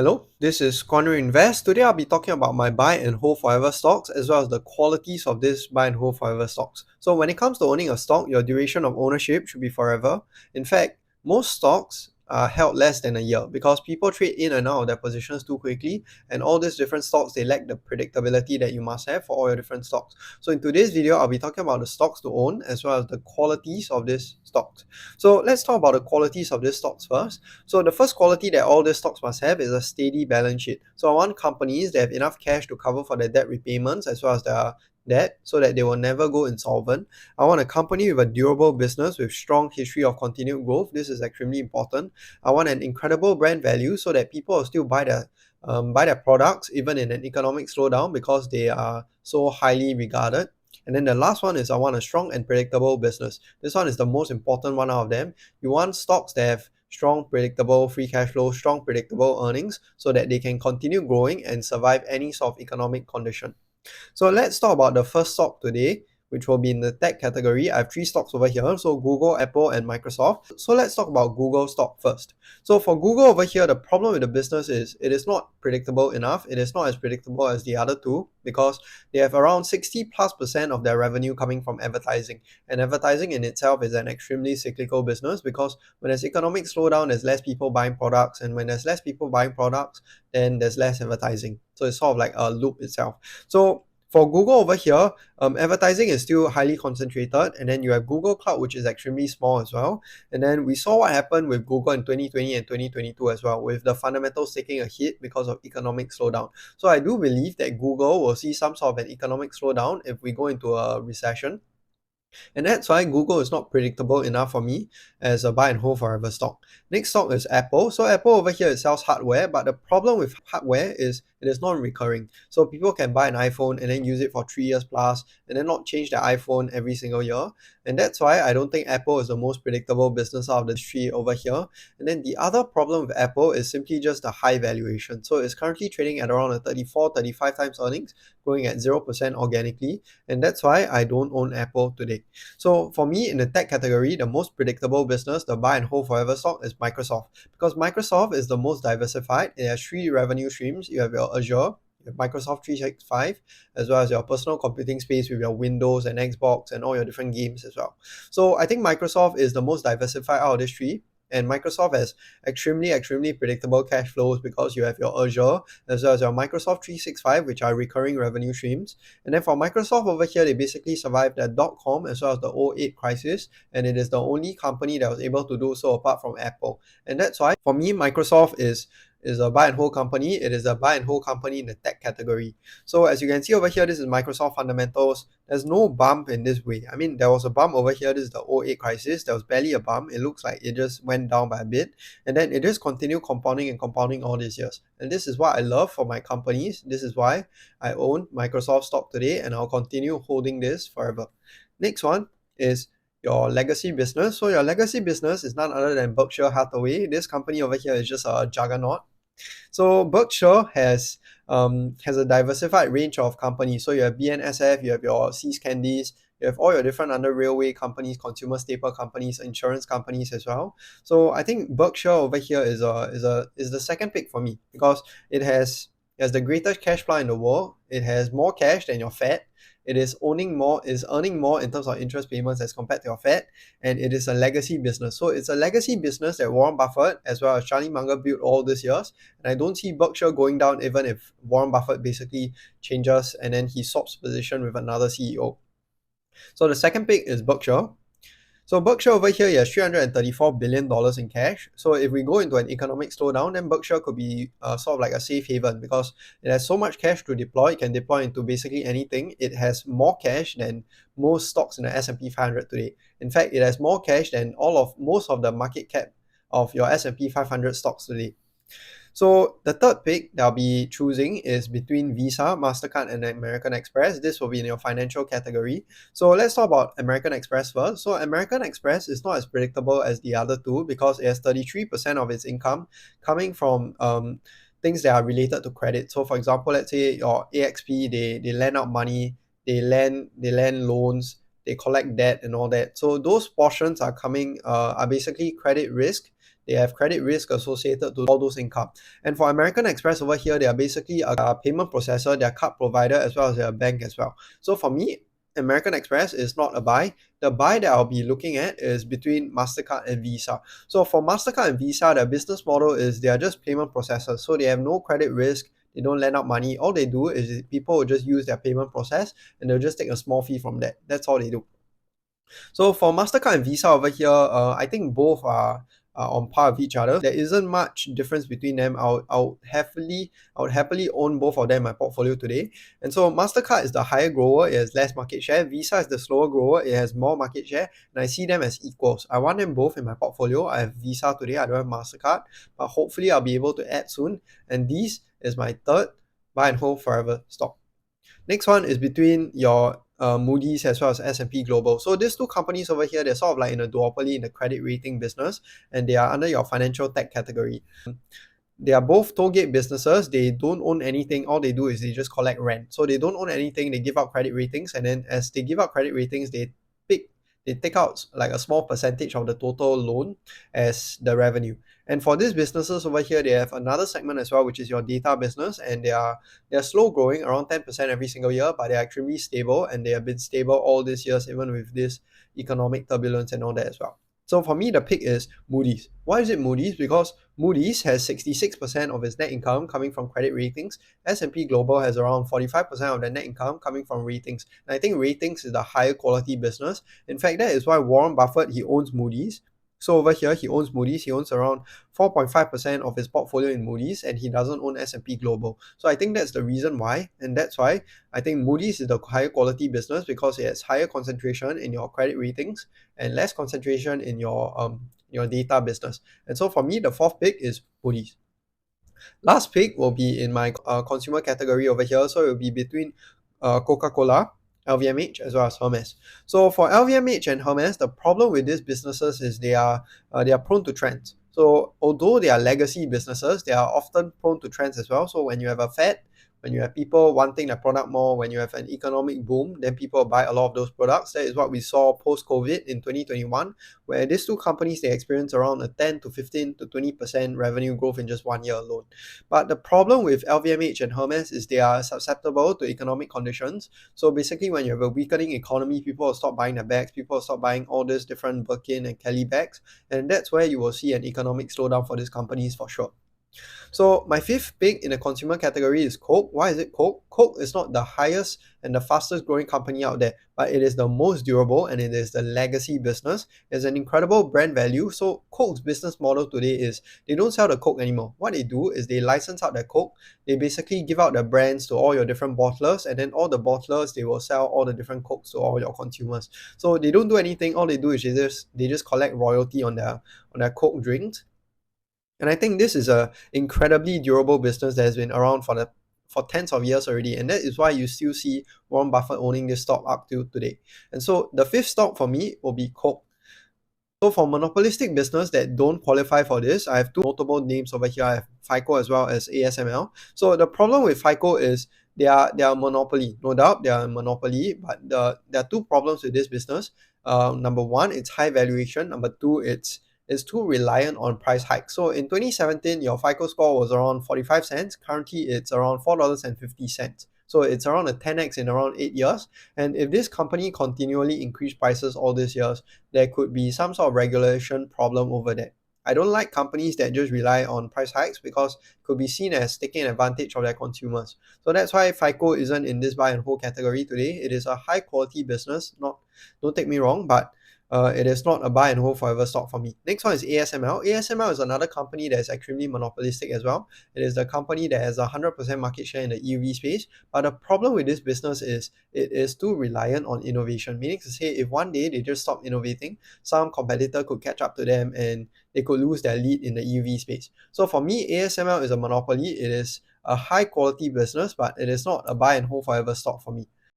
Hello, this is Corner Invest. Today I'll be talking about my buy and hold forever stocks as well as the qualities of this buy and hold forever stocks. So when it comes to owning a stock, your duration of ownership should be forever. In fact, most stocks are held less than a year because people trade in and out of their positions too quickly, and all these different stocks they lack the predictability that you must have for all your different stocks. So in today's video, I'll be talking about the stocks to own as well as the qualities of these stocks. So let's talk about the qualities of these stocks first. So the first quality that all these stocks must have is a steady balance sheet. So I want companies that have enough cash to cover for their debt repayments as well as their debt so that they will never go insolvent. I want a company with a durable business with strong history of continued growth. This is extremely important. I want an incredible brand value so that people will still buy their products even in an economic slowdown because they are so highly regarded. And then the last one is I want a strong and predictable business. This one is the most important one out of them. You want stocks that have strong, predictable free cash flow, strong, predictable earnings so that they can continue growing and survive any sort of economic condition. So let's talk about the first stock today, which will be in the tech category. I have three stocks over here, so Google, Apple, and Microsoft. So let's talk about Google stock first. So for Google over here, the problem with the business is it is not predictable enough. It is not as predictable as the other two because they have around 60+% of their revenue coming from advertising. And advertising in itself is an extremely cyclical business because when there's economic slowdown, there's less people buying products. And when there's less people buying products, then there's less advertising. So it's sort of like a loop itself. So for Google over here, advertising is still highly concentrated, and then you have Google Cloud, which is extremely small as well. And then we saw what happened with Google in 2020 and 2022 as well, with the fundamentals taking a hit because of economic slowdown. So I do believe that Google will see some sort of an economic slowdown if we go into a recession. And that's why Google is not predictable enough for me as a buy and hold forever stock. Next stock is Apple. So Apple over here it sells hardware, but the problem with hardware is it is non-recurring. So people can buy an iPhone and then use it for 3 years plus and then not change their iPhone every single year. And that's why I don't think Apple is the most predictable business out of the three over here. And then the other problem with Apple is simply just the high valuation. So it's currently trading at around a 34, 35 times earnings, growing at 0% organically. And that's why I don't own Apple today. So for me in the tech category, the most predictable business, the buy and hold forever stock is Microsoft because Microsoft is the most diversified. It has three revenue streams. You have your Azure, you have Microsoft 365, as well as your personal computing space with your Windows and Xbox and all your different games as well. So I think Microsoft is the most diversified out of these three. And Microsoft has extremely predictable cash flows because you have your Azure as well as your Microsoft 365, which are recurring revenue streams. And then for Microsoft over here, they basically survived the dot-com as well as the '08 crisis, and it is the only company that was able to do so apart from Apple. And that's why for me, Microsoft is a buy and hold company. It is a buy and hold company in the tech category. So as you can see over here, this is Microsoft fundamentals. There's no bump in this way. I mean, there was a bump over here. This is the '08 crisis. There was barely a bump. It looks like it just went down by a bit. And then it just continued compounding and compounding all these years. And this is what I love for my companies. This is why I own Microsoft stock today and I'll continue holding this forever. Next one is your legacy business. So your legacy business is none other than Berkshire Hathaway. This company over here is just a juggernaut. So Berkshire has a diversified range of companies. So you have BNSF, you have your Seas Candies, you have all your different under railway companies, consumer staple companies, insurance companies as well. So I think Berkshire over here is the second pick for me because it has the greatest cash flow in the world. It has more cash than your Fed. It is earning more in terms of interest payments as compared to your Fed, and it is a legacy business. So it's a legacy business that Warren Buffett as well as Charlie Munger built all these years. And I don't see Berkshire going down even if Warren Buffett basically changes and then he swaps position with another CEO. So the second pick is Berkshire. So Berkshire over here has $334 billion in cash. So if we go into an economic slowdown, then Berkshire could be sort of like a safe haven because it has so much cash to deploy. It can deploy into basically anything. It has more cash than most stocks in the S&P 500 today. In fact, it has more cash than most of the market cap of your S&P 500 stocks today. So the third pick that I'll be choosing is between Visa, MasterCard, and American Express. This will be in your financial category. So let's talk about American Express first. So American Express is not as predictable as the other two because it has 33% of its income coming from things that are related to credit. So for example, let's say your AXP, they lend out money, they lend loans, they collect debt and all that. So those portions are basically credit risk. they have credit risk associated to all those income. And for American Express over here, they are basically a payment processor, their card provider, as well as their bank as well. So for me, American Express is not a buy. The buy that I'll be looking at is between MasterCard and Visa. So for MasterCard and Visa, their business model is they are just payment processors. So they have no credit risk. They don't lend out money. All they do is people will just use their payment process and they'll just take a small fee from that. That's all they do. So for MasterCard and Visa over here, I think both are on par with each other. There isn't much difference between them. I would happily own both of them in my portfolio today. And so MasterCard is the higher grower, it has less market share. Visa is the slower grower, it has more market share. And I see them as equals. I want them both in my portfolio. I have Visa today, I don't have MasterCard, but hopefully I'll be able to add soon. And this is my third buy and hold forever stock. Next one is between your Moody's as well as S&P Global. So these two companies over here, they're sort of like in a duopoly in the credit rating business, and they are under your financial tech category. They are both tollgate businesses. They don't own anything. All they do is they just collect rent. So they don't own anything. They give out credit ratings, and then as they give out credit ratings, they take out like a small percentage of the total loan as the revenue. And for these businesses over here, they have another segment as well, which is your data business, and they're slow growing, around 10% every single year, but they're extremely stable, and they have been stable all these years, even with this economic turbulence and all that as well. So for me, the pick is Moody's. Why is it Moody's? Because Moody's has 66% of its net income coming from credit ratings. S&P Global has around 45% of their net income coming from ratings. And I think ratings is the higher quality business. In fact, that is why Warren Buffett, he owns Moody's. So over here, he owns Moody's. He owns around 4.5% of his portfolio in Moody's, and he doesn't own S&P Global. So I think that's the reason why, and that's why I think Moody's is the higher quality business, because it has higher concentration in your credit ratings and less concentration in your data business. And so for me, the fourth pick is Moody's. Last pick will be in my consumer category over here. So it will be between Coca-Cola, LVMH, as well as Hermes. So for LVMH and Hermes, the problem with these businesses is they are prone to trends. So although they are legacy businesses, they are often prone to trends as well. So when you have a fad, when you have people wanting the product more, when you have an economic boom, then people buy a lot of those products. That is what we saw post-COVID in 2021, where these two companies, they experienced around a 10 to 15 to 20% revenue growth in just 1 year alone. But the problem with LVMH and Hermes is they are susceptible to economic conditions. So basically, when you have a weakening economy, people will stop buying their bags, people will stop buying all these different Birkin and Kelly bags, and that's where you will see an economic slowdown for these companies for sure. So my fifth pick in the consumer category is Coke. Why is it Coke? Coke is not the highest and the fastest growing company out there, but it is the most durable and it is the legacy business. It's an incredible brand value. So Coke's business model today is they don't sell the Coke anymore. What they do is they license out their Coke. They basically give out the brands to all your different bottlers, and then all the bottlers, they will sell all the different Cokes to all your consumers. So they don't do anything. All they do is they just collect royalty on their Coke drinks. And I think this is a incredibly durable business that has been around for tens of years already, and that is why you still see Warren Buffett owning this stock up to today. And so the fifth stock for me will be Coke. So for monopolistic business that don't qualify for this, I have two notable names over here. I have FICO as well as ASML. So the problem with FICO is they are a monopoly. No doubt they are a monopoly, but there are two problems with this business. Number one, it's high valuation. Number two, it's too reliant on price hikes. So in 2017, your FICO score was around 45 cents. Currently, it's around $4.50. So it's around a 10x in around 8 years. And if this company continually increase prices all these years, there could be some sort of regulation problem over there. I don't like companies that just rely on price hikes because it could be seen as taking advantage of their consumers. So that's why FICO isn't in this buy and hold category today. It is a high quality business. Don't take me wrong, but it is not a buy and hold forever stock for me. Next one is ASML. ASML is another company that is extremely monopolistic as well. It is the company that has 100% market share in the EUV space. But the problem with this business is it is too reliant on innovation. Meaning to say, if one day they just stop innovating, some competitor could catch up to them and they could lose their lead in the EUV space. So for me, ASML is a monopoly. It is a high quality business, but it is not a buy and hold forever stock for me.